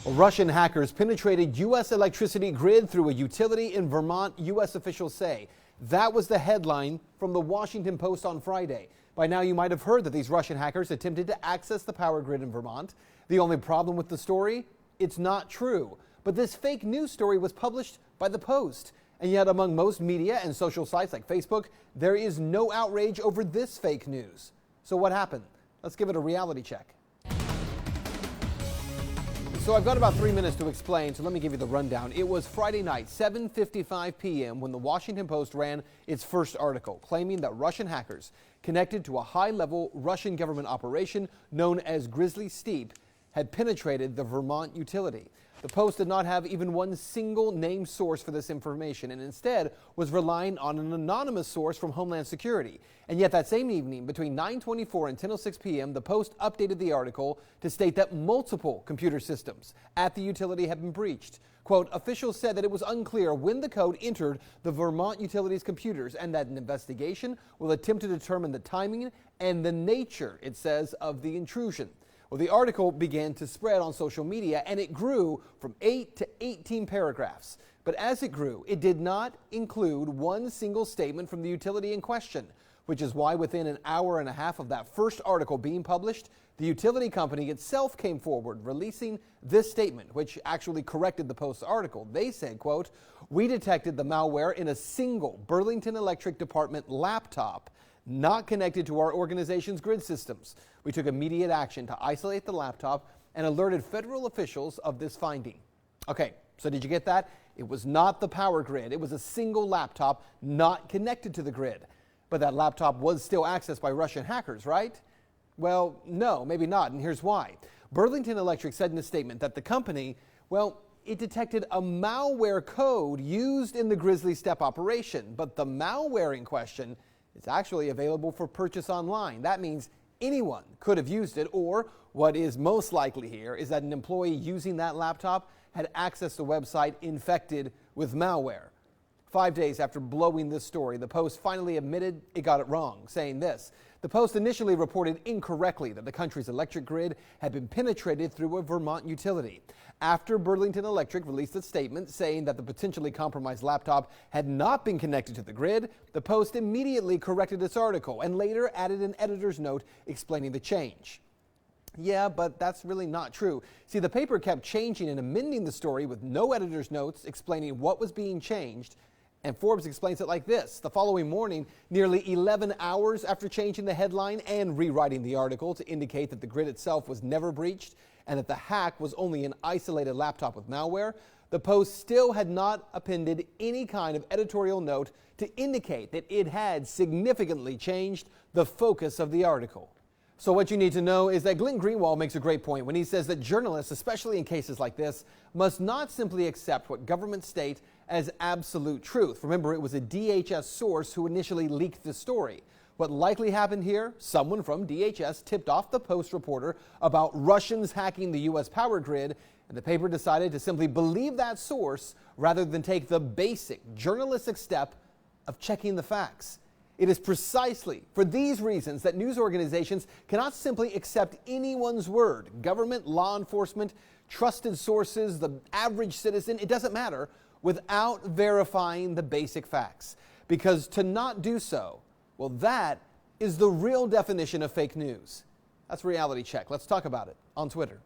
Well, Russian hackers penetrated U.S. electricity grid through a utility in Vermont, U.S. officials say. That was the headline from the Washington Post on Friday. By now, you might have heard that these Russian hackers attempted to access the power grid in Vermont. The only problem with the story? It's not true. But this fake news story was published by the Post. And yet, among most media and social sites like Facebook, there is no outrage over this fake news. So what happened? Let's give it a reality check. So I've got about 3 minutes to explain, so let me give you the rundown. It was Friday night, 7:55 p.m. when the Washington Post ran its first article, claiming that Russian hackers connected to a high-level Russian government operation known as Grizzly Steep had penetrated the Vermont utility. The Post did not have even one single named source for this information and instead was relying on an anonymous source from Homeland Security. And yet that same evening, between 9:24 and 10:06 p.m., the Post updated the article to state that multiple computer systems at the utility had been breached. Quote, officials said that it was unclear when the code entered the Vermont utility's computers and that an investigation will attempt to determine the timing and the nature, it says, of the intrusion. Well, the article began to spread on social media, and it grew from 8 to 18 paragraphs. But as it grew, it did not include one single statement from the utility in question, which is why within an hour and a half of that first article being published, the utility company itself came forward, releasing this statement, which actually corrected the Post's article. They said, quote, "We detected the malware in a single Burlington Electric Department laptop not connected to our organization's grid systems. We took immediate action to isolate the laptop and alerted federal officials of this finding." Okay, so did you get that? It was not the power grid. It was a single laptop not connected to the grid. But that laptop was still accessed by Russian hackers, right? Well, no, maybe not, and here's why. Burlington Electric said in a statement that the company, it detected a malware code used in the Grizzly Steep operation, but the malware in question is actually available for purchase online. That means anyone could have used it, or what is most likely here is that an employee using that laptop had accessed a website infected with malware. 5 days after blowing this story, the Post finally admitted it got it wrong, saying this. The Post initially reported incorrectly that the country's electric grid had been penetrated through a Vermont utility. After Burlington Electric released a statement saying that the potentially compromised laptop had not been connected to the grid, the Post immediately corrected its article and later added an editor's note explaining the change. Yeah, but that's really not true. See, the paper kept changing and amending the story with no editor's notes explaining what was being changed. And Forbes explains it like this. The following morning, nearly 11 hours after changing the headline and rewriting the article to indicate that the grid itself was never breached and that the hack was only an isolated laptop with malware, the Post still had not appended any kind of editorial note to indicate that it had significantly changed the focus of the article. So what you need to know is that Glenn Greenwald makes a great point when he says that journalists, especially in cases like this, must not simply accept what governments state as absolute truth. Remember, it was a DHS source who initially leaked the story. What likely happened here, someone from DHS tipped off the Post reporter about Russians hacking the U.S. power grid, and the paper decided to simply believe that source rather than take the basic journalistic step of checking the facts. It is precisely for these reasons that news organizations cannot simply accept anyone's word. Government, law enforcement, trusted sources, the average citizen, it doesn't matter, without verifying the basic facts. Because to not do so, well, that is the real definition of fake news. That's Reality Check. Let's talk about it on Twitter.